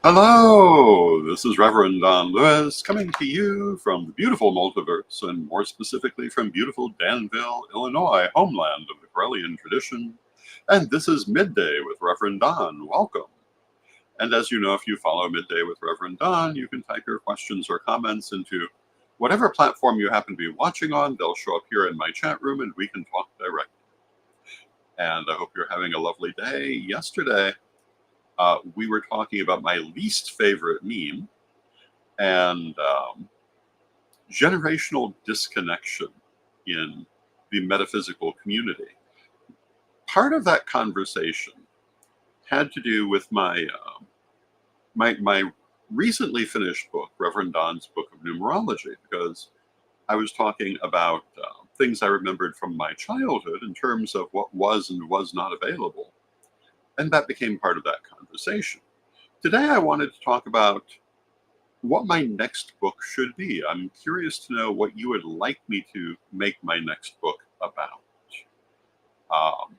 Hello, this is Reverend Don Lewis coming to you from the beautiful multiverse, and more specifically from beautiful Danville, Illinois, homeland of the Corellian tradition. And this is Midday with Reverend Don. Welcome. And as you know, if you follow Midday with Reverend Don, you can type your questions or comments into whatever platform you happen to be watching on. They'll show up here in my chat room and we can talk directly. And I hope you're having a lovely day. Yesterday, we were talking about my least favorite meme and generational disconnection in the metaphysical community. Part of that conversation had to do with my recently finished book, Reverend Don's Book of Numerology, because I was talking about things I remembered from my childhood in terms of what was and was not available. And that became part of that conversation. Today, I wanted to talk about what my next book should be. I'm curious to know what you would like me to make my next book about. Um,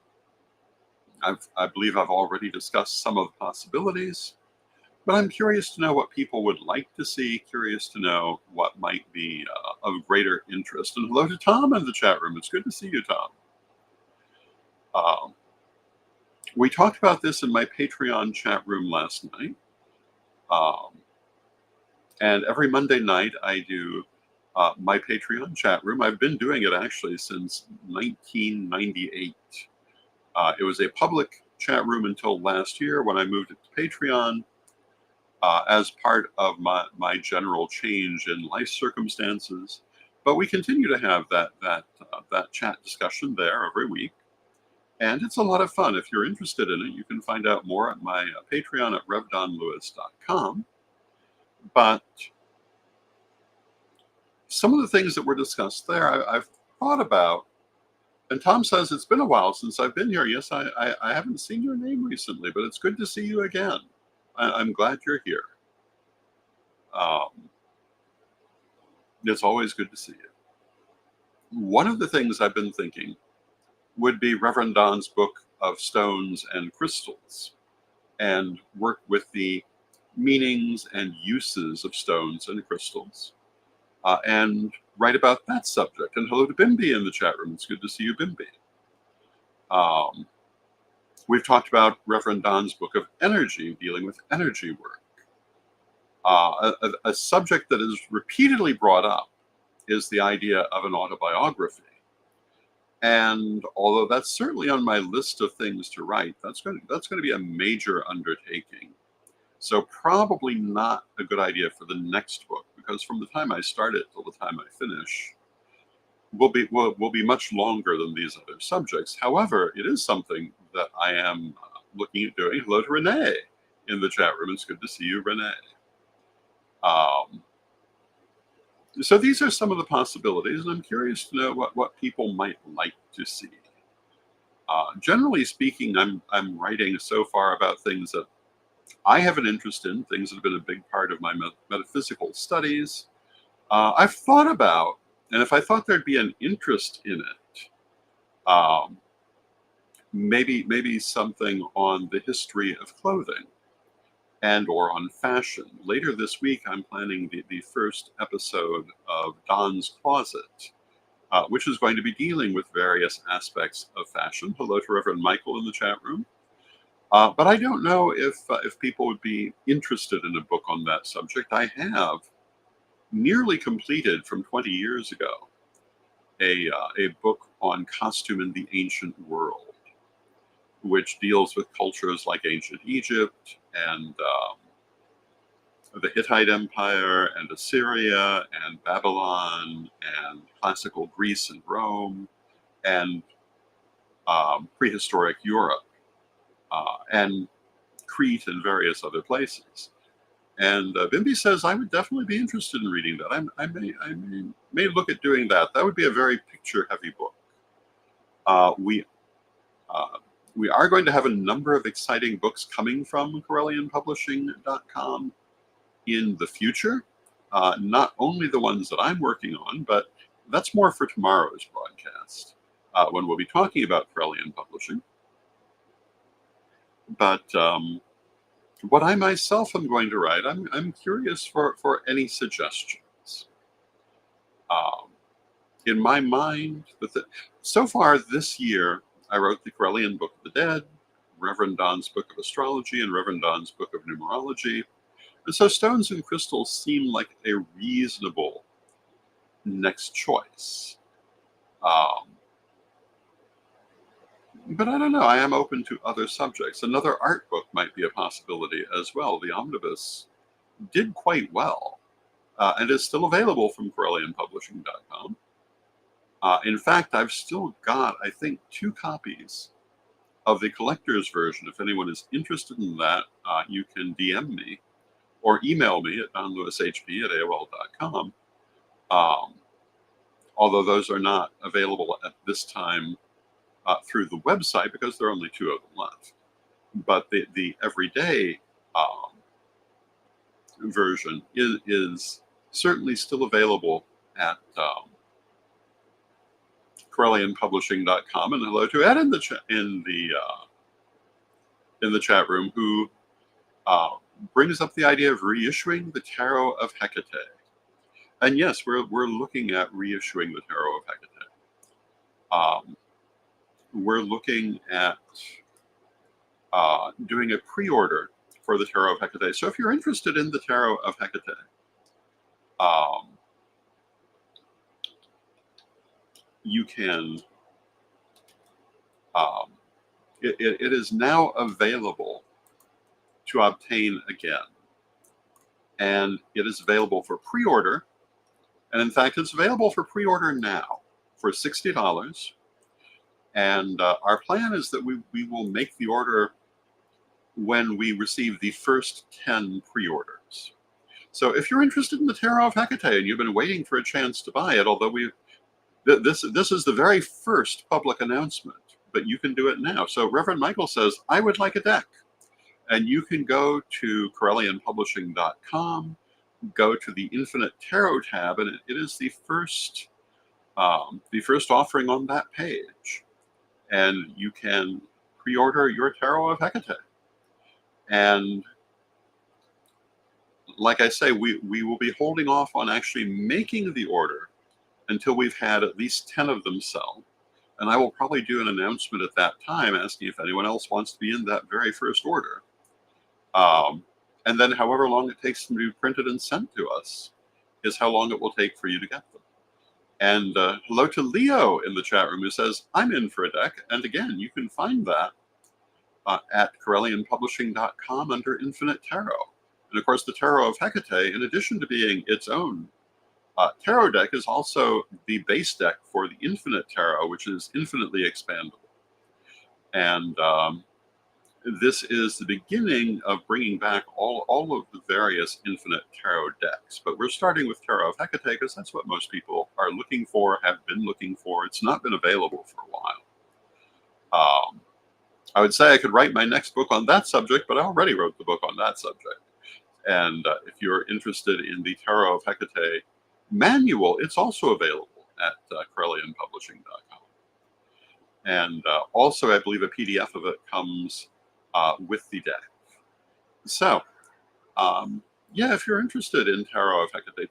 I believe I've already discussed some of the possibilities, but I'm curious to know what people would like to see, curious to know what might be of greater interest. And hello to Tom in the chat room. It's good to see you, Tom. We talked about this in my Patreon chat room last night. And every Monday night, I do my Patreon chat room. I've been doing it actually since 1998. It was a public chat room until last year when I moved it to Patreon as part of my general change in life circumstances. But we continue to have that chat discussion there every week. And it's a lot of fun. If you're interested in it, you can find out more at my Patreon at revdonlewis.com. But some of the things that were discussed there, I've thought about. And Tom says, it's been a while since I've been here. Yes, I haven't seen your name recently, but it's good to see you again. I'm glad you're here. It's always good to see you. One of the things I've been thinking would be Reverend Don's book of stones and crystals and work with the meanings and uses of stones and crystals. And write about that subject. And hello to Bimby in the chat room. It's good to see you, Bimby. We've talked about Reverend Don's book of energy, dealing with energy work. A subject that is repeatedly brought up is the idea of an autobiography. And although that's certainly on my list of things to write, that's going to be a major undertaking. So probably not a good idea for the next book, because from the time I start it till the time I finish will be much longer than these other subjects. However, it is something that I am looking at doing. Hello to Renee in the chat room. It's good to see you, Renee. So these are some of the possibilities, and I'm curious to know what people might like to see. Generally speaking, I'm writing so far about things that I have an interest in, things that have been a big part of my metaphysical studies. I've thought about, and if I thought there'd be an interest in it, maybe something on the history of clothing and or on fashion. Later this week, I'm planning the first episode of Don's Closet, which is going to be dealing with various aspects of fashion. Hello to Reverend Michael in the chat room. But I don't know if people would be interested in a book on that subject. I have nearly completed from 20 years ago a book on costume in the ancient world, which deals with cultures like ancient Egypt and the Hittite Empire and Assyria and Babylon and classical Greece and Rome and prehistoric Europe and Crete and various other places. And Bimby says, I would definitely be interested in reading that. I may look at doing that. That would be a very picture-heavy book. We are going to have a number of exciting books coming from CorellianPublishing.com in the future. Not only the ones that I'm working on, but that's more for tomorrow's broadcast, when we'll be talking about Corellian Publishing. But what I myself am going to write, I'm curious for any suggestions. Um, in my mind, so far this year, I wrote the Corellian Book of the Dead, Reverend Don's Book of Astrology, and Reverend Don's Book of Numerology. And so stones and crystals seem like a reasonable next choice. Um, but I don't know. I am open to other subjects. Another art book might be a possibility as well. The Omnibus did quite well and is still available from CorellianPublishing.com. In fact, I've still got, I think, 2 copies of the collector's version. If anyone is interested in that, you can DM me or email me at donlewishp@aol.com. Um, although those are not available at this time through the website because there are only 2 of them left. But the everyday version is certainly still available at CorellianPublishing.com. And hello to Ed in the chat room, who brings up the idea of reissuing the Tarot of Hecate. And yes, we're looking at reissuing the Tarot of Hecate. We're looking at doing a pre-order for the Tarot of Hecate. So if you're interested in the Tarot of Hecate, you can, it is now available to obtain again. And it is available for pre-order. And in fact, it's available for pre-order now for $60. And our plan is that we will make the order when we receive the first 10 pre-orders. So if you're interested in the Tarot of Hecate and you've been waiting for a chance to buy it, although this is the very first public announcement, but you can do it now. So Reverend Michael says, I would like a deck. And you can go to CorellianPublishing.com, go to the Infinite Tarot tab, and it is the first offering on that page. And you can pre-order your Tarot of Hecate. And like I say, we will be holding off on actually making the order until we've had at least 10 of them sell. And I will probably do an announcement at that time asking if anyone else wants to be in that very first order. And then however long it takes them to be printed and sent to us is how long it will take for you to get them. And hello to Leo in the chat room, who says, I'm in for a deck. And again, you can find that at CorellianPublishing.com under Infinite Tarot. And of course, the Tarot of Hecate, in addition to being its own tarot deck, is also the base deck for the Infinite Tarot, which is infinitely expandable. And this is the beginning of bringing back all of the various Infinite Tarot decks. But we're starting with Tarot of Hecate because that's what most people are looking for, have been looking for. It's not been available for a while. I would say I could write my next book on that subject, but I already wrote the book on that subject. And if you're interested in the Tarot of Hecate manual, it's also available at CorellianPublishing.com. And also, I believe a PDF of it comes with the deck. So, yeah, if you're interested in Tarot of Hecate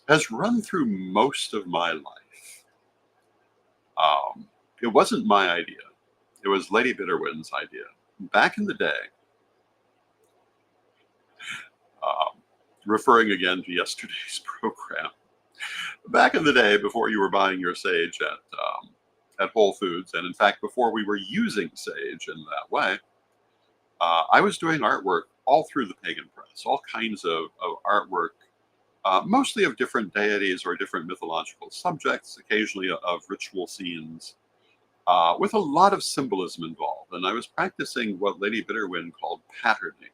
has run through most of my life. It wasn't my idea. It was Lady Bitterwind's idea. Back in the day, referring again to yesterday's program, back in the day before you were buying your sage at Whole Foods, and in fact before we were using sage in that way, I was doing artwork all through the pagan press, all kinds of artwork, mostly of different deities or different mythological subjects, occasionally of ritual scenes, with a lot of symbolism involved. And I was practicing what Lady Bitterwind called patterning,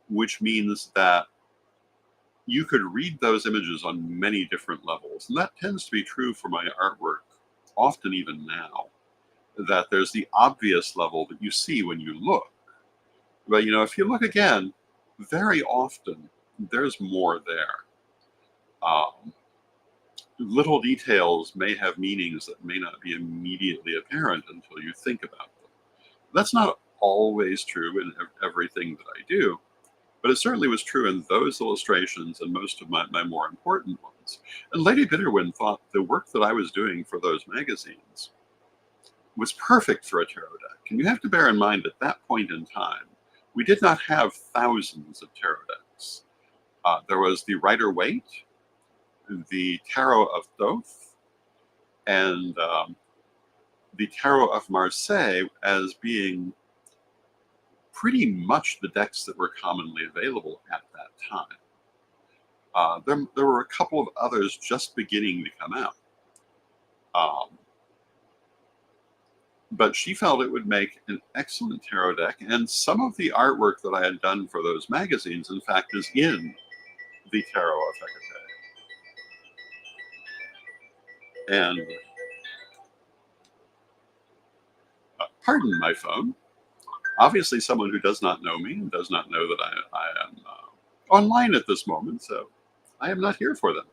which means that you could read those images on many different levels. And that tends to be true for my artwork, often even now, that there's the obvious level that you see when you look. But, you know, if you look again, very often there's more there. Little details may have meanings that may not be immediately apparent until you think about them. That's not always true in everything that I do, but it certainly was true in those illustrations and most of my more important ones. And Lady Bitterwind thought the work that I was doing for those magazines was perfect for a tarot deck. And you have to bear in mind at that point in time, we did not have thousands of tarot decks. There was the Rider Waite, the Tarot of Thoth, and the Tarot of Marseille as being pretty much the decks that were commonly available at that time. There were a couple of others just beginning to come out. But she felt it would make an excellent tarot deck, and some of the artwork that I had done for those magazines, in fact, is in the Tarot of Hecate. And pardon my phone. Obviously, someone who does not know me and does not know that I am online at this moment, so I am not here for them.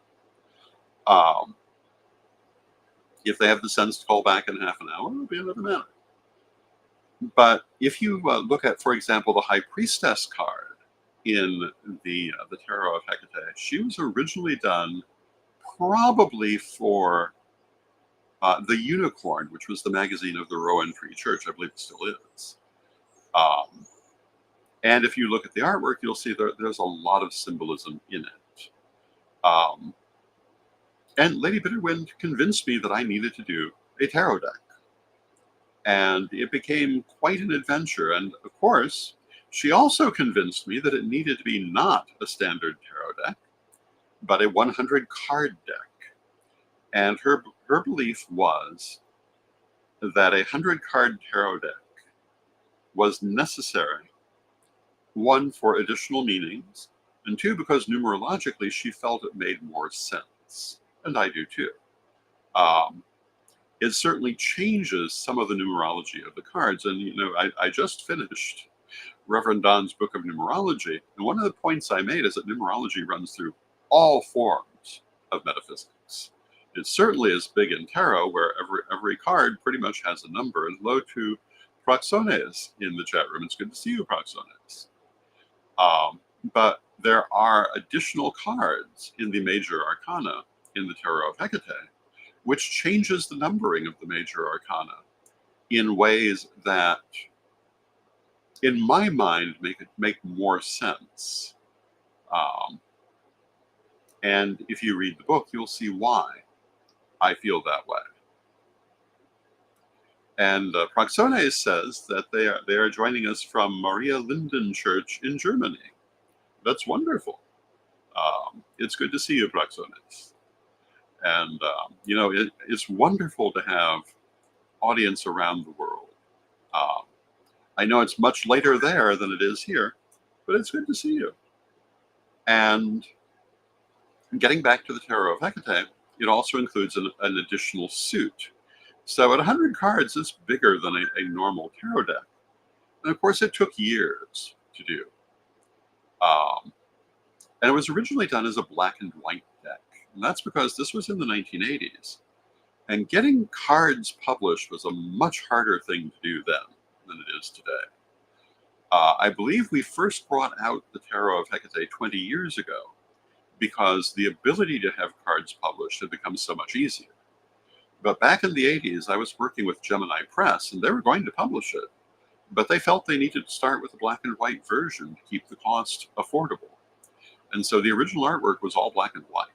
If they have the sense to call back in half an hour, it'll be another matter. But if you look at, for example, the High Priestess card in the Tarot of Hecate, she was originally done probably for the Unicorn, which was the magazine of the Rowan Free Church. I believe it still is. And if you look at the artwork, you'll see there's a lot of symbolism in it. And Lady Bitterwind convinced me that I needed to do a tarot deck. And it became quite an adventure. And of course, she also convinced me that it needed to be not a standard tarot deck, but a 100 card deck. And her belief was that a 100 card tarot deck was necessary, one, for additional meanings, and two, because numerologically she felt it made more sense. And I do too. It certainly changes some of the numerology of the cards. And, you know, I just finished Rev Don's book of numerology. And one of the points I made is that numerology runs through all forms of metaphysics. It certainly is big in tarot, where every card pretty much has a number. And hello to Proxones in the chat room. It's good to see you, Proxones. But there are additional cards in the major arcana in the Tarot of Hecate, which changes the numbering of the major arcana in ways that, in my mind, make more sense. And if you read the book, you'll see why I feel that way. And Proxones says that they are joining us from Maria Linden Church in Germany. That's wonderful. It's good to see you, Proxones. And, you know, it's wonderful to have audience around the world. I know it's much later there than it is here, but it's good to see you. And getting back to the Tarot of Hecate, it also includes an additional suit. So at 100 cards, it's bigger than a normal tarot deck. And of course, it took years to do. And it was originally done as a black and white deck. And that's because this was in the 1980s. And getting cards published was a much harder thing to do then than it is today. I believe we first brought out the Tarot of Hecate 20 years ago because the ability to have cards published had become so much easier. But back in the 80s, I was working with Gemini Press, and they were going to publish it. But they felt they needed to start with a black and white version to keep the cost affordable. And so the original artwork was all black and white.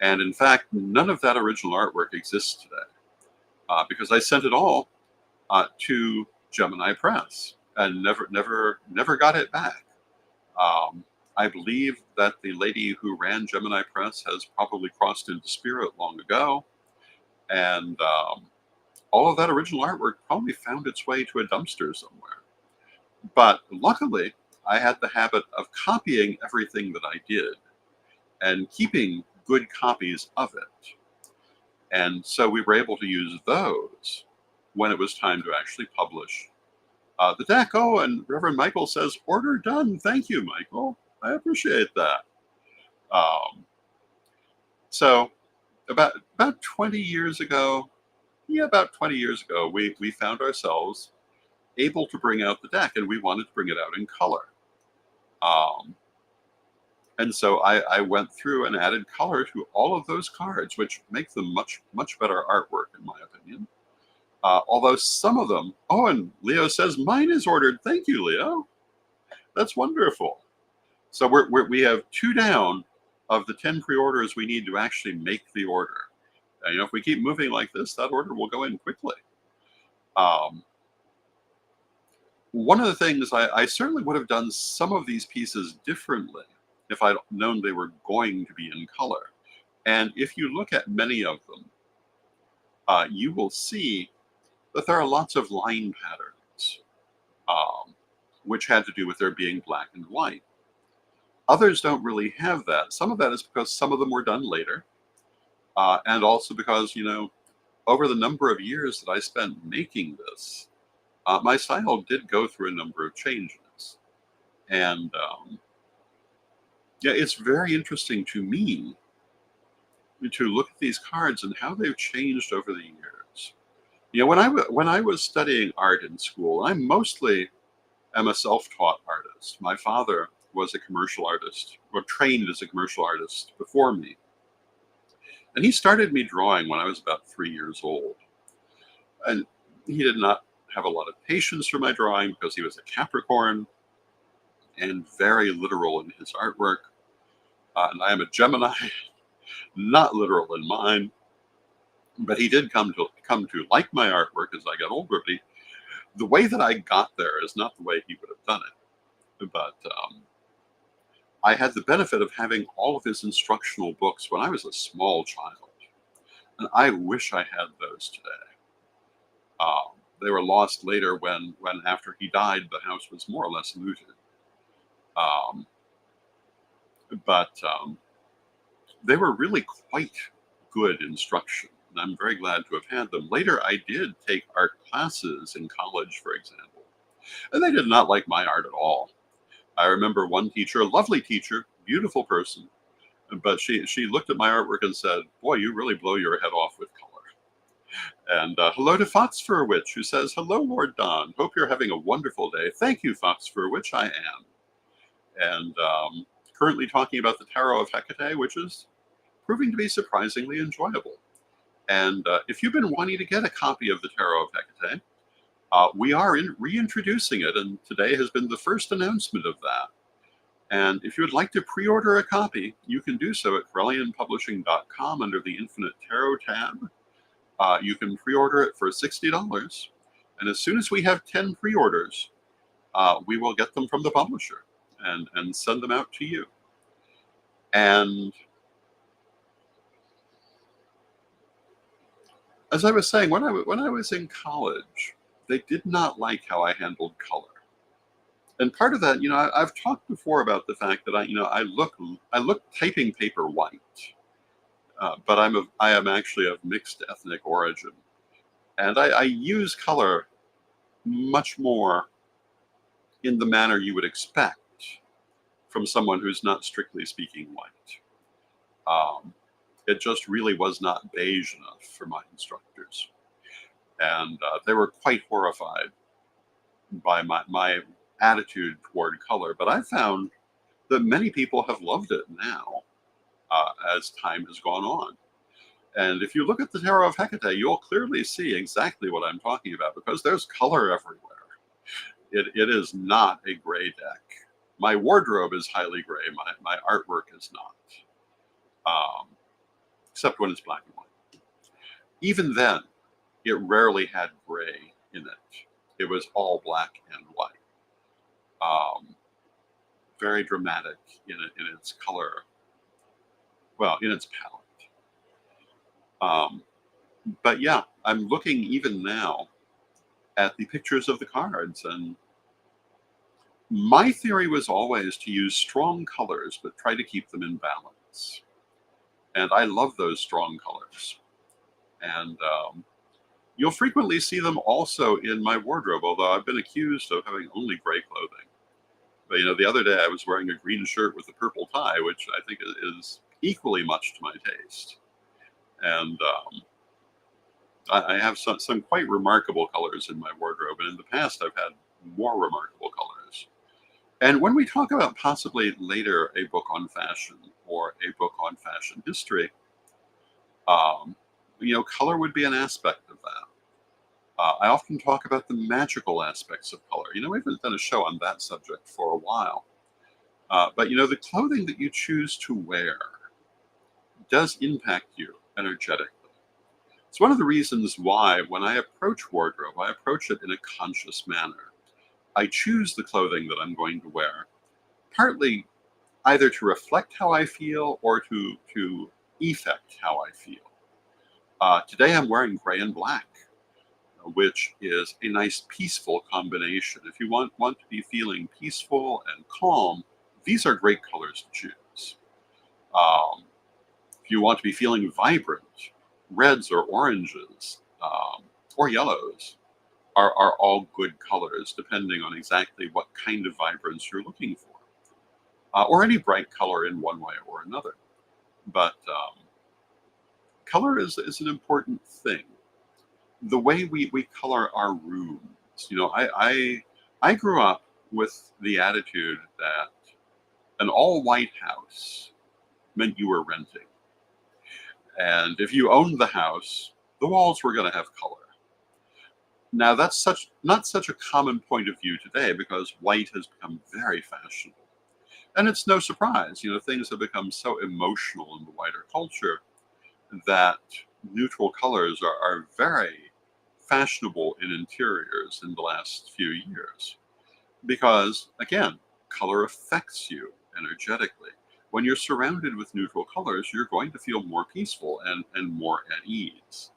And in fact, none of that original artwork exists today because I sent it all to Gemini Press and never got it back. I believe that the lady who ran Gemini Press has probably crossed into spirit long ago. And all of that original artwork probably found its way to a dumpster somewhere. But luckily, I had the habit of copying everything that I did and keeping good copies of it. And so we were able to use those when it was time to actually publish the deck. Oh, and Reverend Michael says, order done. Thank you, Michael. I appreciate that. So about 20 years ago, we found ourselves able to bring out the deck, and we wanted to bring it out in color. Um, and so I went through and added color to all of those cards, which make them much, much better artwork, in my opinion. Although some of them, oh, and Leo says, mine is ordered. Thank you, Leo. That's wonderful. So we have 2 down of the 10 pre-orders we need to actually make the order. And, if we keep moving like this, that order will go in quickly. One of the things I certainly would have done some of these pieces differently if I'd known they were going to be in color. And if you look at many of them, you will see that there are lots of line patterns, which had to do with there being black and white. Others don't really have that. Some of that is because some of them were done later, and also because, over the number of years that I spent making this, my style did go through a number of changes. And yeah, it's very interesting to me to look at these cards and how they've changed over the years. When I was studying art in school, I mostly am a self-taught artist. My father was a commercial artist, or trained as a commercial artist before me. And he started me drawing when I was about 3 years old. And he did not have a lot of patience for my drawing because he was a Capricorn and very literal in his artwork. And I am a Gemini, not literal in mine. But he did come to like my artwork as I got older. But the way that I got there is not the way he would have done it. But I had the benefit of having all of his instructional books when I was a small child. And I wish I had those today. They were lost later when after he died, the house was more or less looted. But they were really quite good instruction. And I'm very glad to have had them. Later, I did take art classes in college, for example. And they did not like my art at all. I remember one teacher, a lovely teacher, beautiful person, but she looked at my artwork and said, boy, you really blow your head off with color. And hello to Fox for a Witch, who says, hello, Lord Don. Hope you're having a wonderful day. Thank you, Fox for a Witch. I am. And currently talking about the Tarot of Hecate, which is proving to be surprisingly enjoyable. And if you've been wanting to get a copy of the Tarot of Hecate, we are reintroducing it, and today has been the first announcement of that. And if you would like to pre-order a copy, you can do so at CorellianPublishing.com under the Infinite Tarot tab. You can pre-order it for $60, and as soon as we have 10 pre-orders, we will get them from the publisher and send them out to you. And as I was saying, when I was in college, they did not like how I handled color. And part of that, I've talked before about the fact that I look typing paper white, but I am actually of mixed ethnic origin, and I use color much more in the manner you would expect from someone who's not strictly speaking white. It just really was not beige enough for my instructors, and they were quite horrified by my attitude toward color. But I found that many people have loved it now as time has gone on. And if you look at the Tarot of Hecate, you'll clearly see exactly what I'm talking about, because there's color everywhere. It is not a gray deck. My wardrobe is highly gray. My artwork is not, except when it's black and white. Even then, it rarely had gray in it. It was all black and white. Very dramatic in its color, well, in its palette. But yeah, I'm looking even now at the pictures of the cards, and my theory was always to use strong colors, but try to keep them in balance. And I love those strong colors. And you'll frequently see them also in my wardrobe, although I've been accused of having only gray clothing. But the other day I was wearing a green shirt with a purple tie, which I think is equally much to my taste. And I have some quite remarkable colors in my wardrobe, and in the past I've had more remarkable colors. And when we talk about possibly later a book on fashion or a book on fashion history, um, color would be an aspect of that. I often talk about the magical aspects of color. We haven't done a show on that subject for a while. But the clothing that you choose to wear does impact you energetically. It's one of the reasons why, when I approach wardrobe, I approach it in a conscious manner. I choose the clothing that I'm going to wear, partly either to reflect how I feel or to effect how I feel. Today I'm wearing gray and black, which is a nice peaceful combination. If you want to be feeling peaceful and calm, these are great colors to choose. Um, if you want to be feeling vibrant, reds or oranges or yellows are all good colors, depending on exactly what kind of vibrance you're looking for, or any bright color in one way or another. But color is an important thing. The way we color our rooms. I grew up with the attitude that an all-white house meant you were renting. And if you owned the house, the walls were going to have color. Now, that's not such a common point of view today because white has become very fashionable. And it's no surprise, things have become so emotional in the wider culture that neutral colors are very fashionable in interiors in the last few years. Because, again, color affects you energetically. When you're surrounded with neutral colors, you're going to feel more peaceful and more at ease.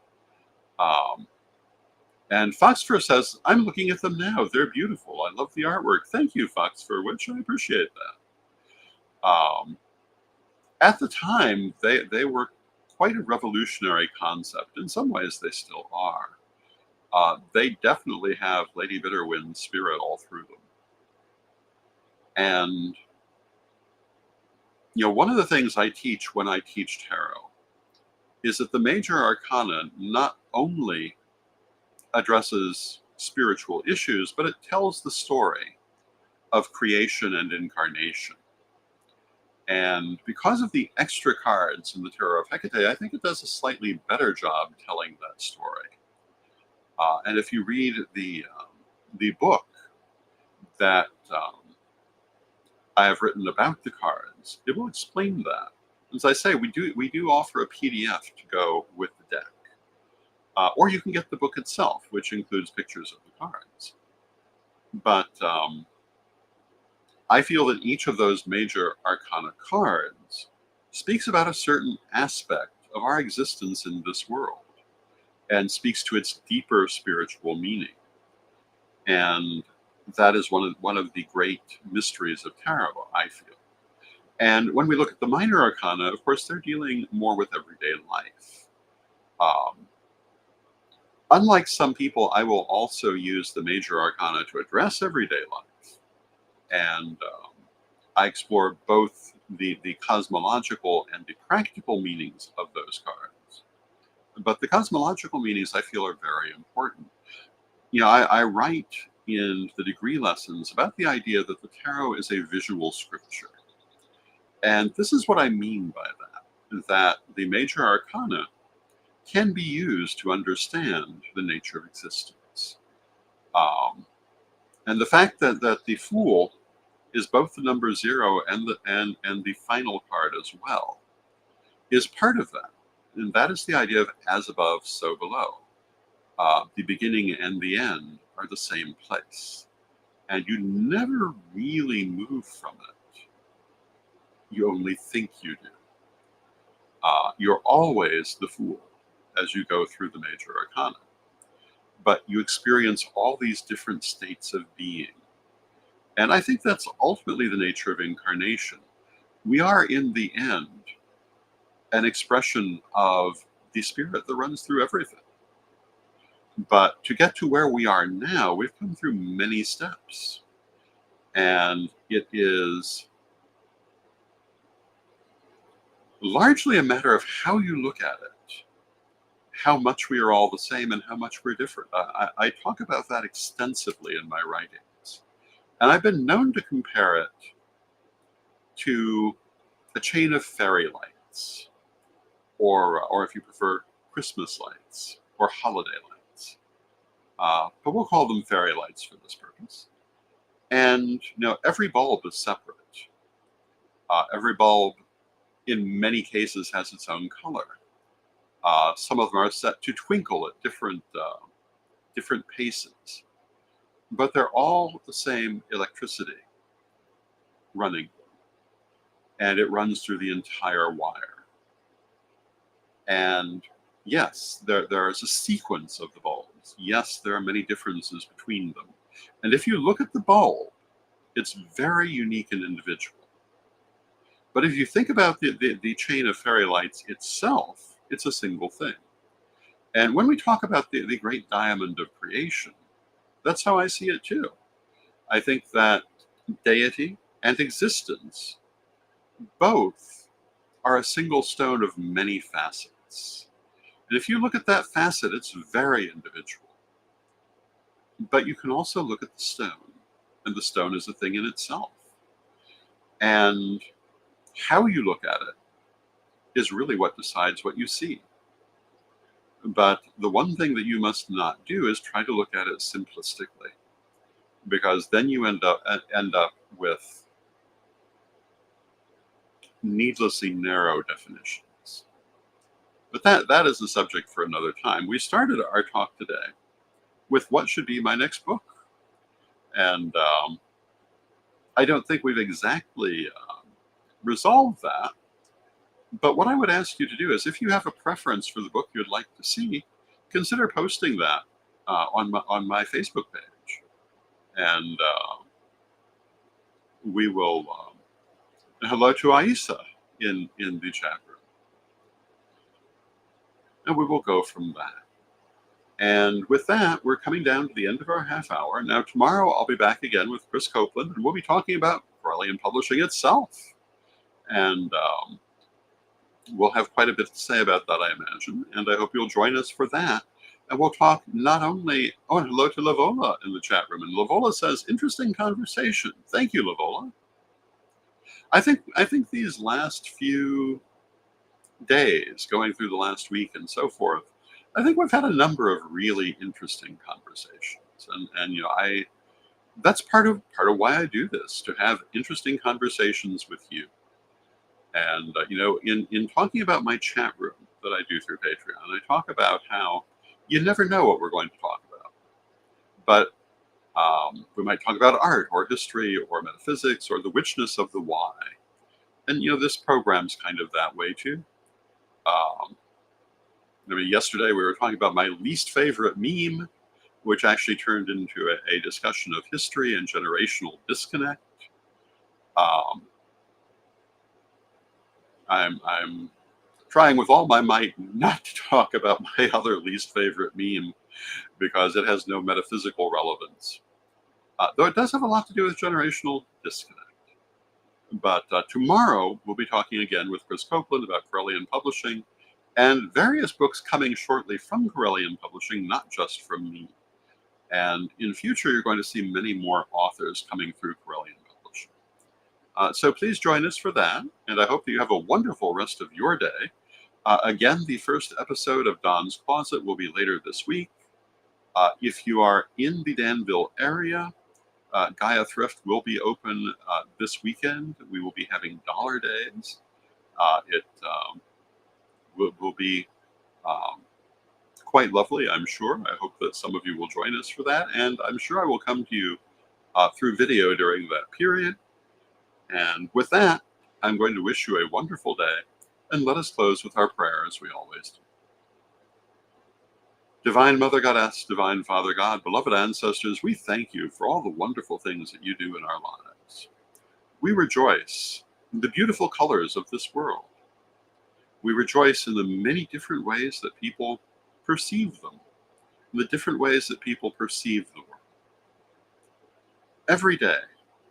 Um, and Foxfur says, I'm looking at them now. They're beautiful. I love the artwork. Thank you, Foxfur, which I appreciate that. At the time, they were quite a revolutionary concept. In some ways, they still are. They definitely have Lady Bitterwind's spirit all through them. And, one of the things I teach when I teach tarot is that the major arcana not only addresses spiritual issues, but it tells the story of creation and incarnation. And because of the extra cards in the Tarot of Hecate, I think it does a slightly better job telling that story. And if you read the book that I have written about the cards, it will explain that. As I say, we do offer a PDF to go with the deck, or you can get the book itself, which includes pictures of the cards. But I feel that each of those major arcana cards speaks about a certain aspect of our existence in this world and speaks to its deeper spiritual meaning. And that is one of the great mysteries of tarot, I feel. And when we look at the minor arcana, of course, they're dealing more with everyday life. Unlike some people, I will also use the major arcana to address everyday life. And I explore both the cosmological and the practical meanings of those cards. But the cosmological meanings I feel are very important. I write in the degree lessons about the idea that the tarot is a visual scripture. And this is what I mean by that the major arcana can be used to understand the nature of existence. And the fact that the Fool is both the number 0 and the final card as well is part of that. And that is the idea of as above, so below. The beginning and the end are the same place. And you never really move from it. You only think you do. You're always the Fool as you go through the major arcana. But you experience all these different states of being. And I think that's ultimately the nature of incarnation. We are, in the end, an expression of the spirit that runs through everything. But to get to where we are now, we've come through many steps. And it is largely a matter of how you look at it, how much we are all the same and how much we're different. I talk about that extensively in my writings. And I've been known to compare it to a chain of fairy lights, or if you prefer, Christmas lights or holiday lights. But we'll call them fairy lights for this purpose. And every bulb is separate. Every bulb, in many cases, has its own color. Some of them are set to twinkle at different paces, but they're all the same electricity running, and it runs through the entire wire. And yes, there is a sequence of the bulbs. Yes, there are many differences between them. And if you look at the bulb, it's very unique and individual. But if you think about the chain of fairy lights itself, it's a single thing. And when we talk about the great diamond of creation, that's how I see it too. I think that deity and existence both are a single stone of many facets. And if you look at that facet, it's very individual. But you can also look at the stone, and the stone is a thing in itself. And how you look at it is really what decides what you see. But the one thing that you must not do is try to look at it simplistically, because then you end up with needlessly narrow definitions. But that is the subject for another time. We started our talk today with what should be my next book. And I don't think we've exactly resolved that. But what I would ask you to do is, if you have a preference for the book you'd like to see, consider posting that on my Facebook page. And we will, hello to Aisa in the chat room. And we will go from that. And with that, we're coming down to the end of our half hour. Now, tomorrow I'll be back again with Chris Copeland, and we'll be talking about Corellian publishing itself. And we'll have quite a bit to say about that, I imagine. And I hope you'll join us for that. And we'll talk not only, and hello to Lavola in the chat room. And Lavola says, interesting conversation. Thank you, Lavola. I think these last few days, going through the last week and so forth, I think we've had a number of really interesting conversations, and that's part of why I do this, to have interesting conversations with you. And in talking about my chat room that I do through Patreon, I talk about how you never know what we're going to talk about, but we might talk about art or history or metaphysics or the witchness of the why, and this program's kind of that way too. Yesterday we were talking about my least favorite meme, which actually turned into a discussion of history and generational disconnect. I'm trying with all my might not to talk about my other least favorite meme, because it has no metaphysical relevance, though it does have a lot to do with generational disconnect. But tomorrow we'll be talking again with Chris Copeland about Corellian publishing, and various books coming shortly from Corellian publishing, not just from me. And in future, you're going to see many more authors coming through Corellian publishing. So please join us for that, and I hope that you have a wonderful rest of your day. Again, the first episode of Don's Closet will be later this week. If you are in the Danville area, Gaia Thrift will be open this weekend. We will be having dollar days. It will be quite lovely, I'm sure. I hope that some of you will join us for that, and I'm sure I will come to you through video during that period. And with that, I'm going to wish you a wonderful day, and let us close with our prayer as we always do. Divine Mother Goddess, Divine Father God, beloved ancestors, we thank you for all the wonderful things that you do in our lives. We rejoice in the beautiful colors of this world. We rejoice in the many different ways that people perceive them, in the different ways that people perceive the world. Every day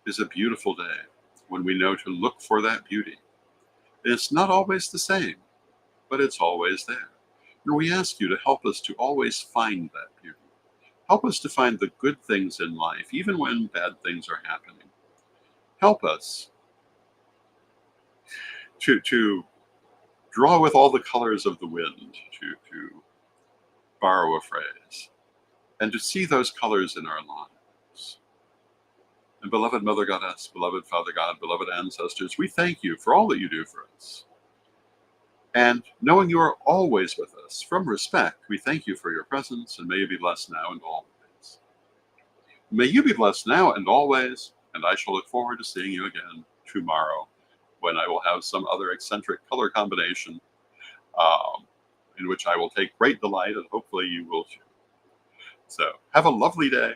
is a beautiful day when we know to look for that beauty. It's not always the same, but it's always there. And we ask you to help us to always find that beauty. Help us to find the good things in life, even when bad things are happening. Help us to draw with all the colors of the wind, to borrow a phrase, and to see those colors in our lives. And beloved Mother Goddess, beloved Father God, beloved ancestors, we thank you for all that you do for us. And knowing you are always with us, from respect, we thank you for your presence, and may you be blessed now and always. May you be blessed now and always, and I shall look forward to seeing you again tomorrow, when I will have some other eccentric color combination in which I will take great delight, and hopefully you will too. So have a lovely day.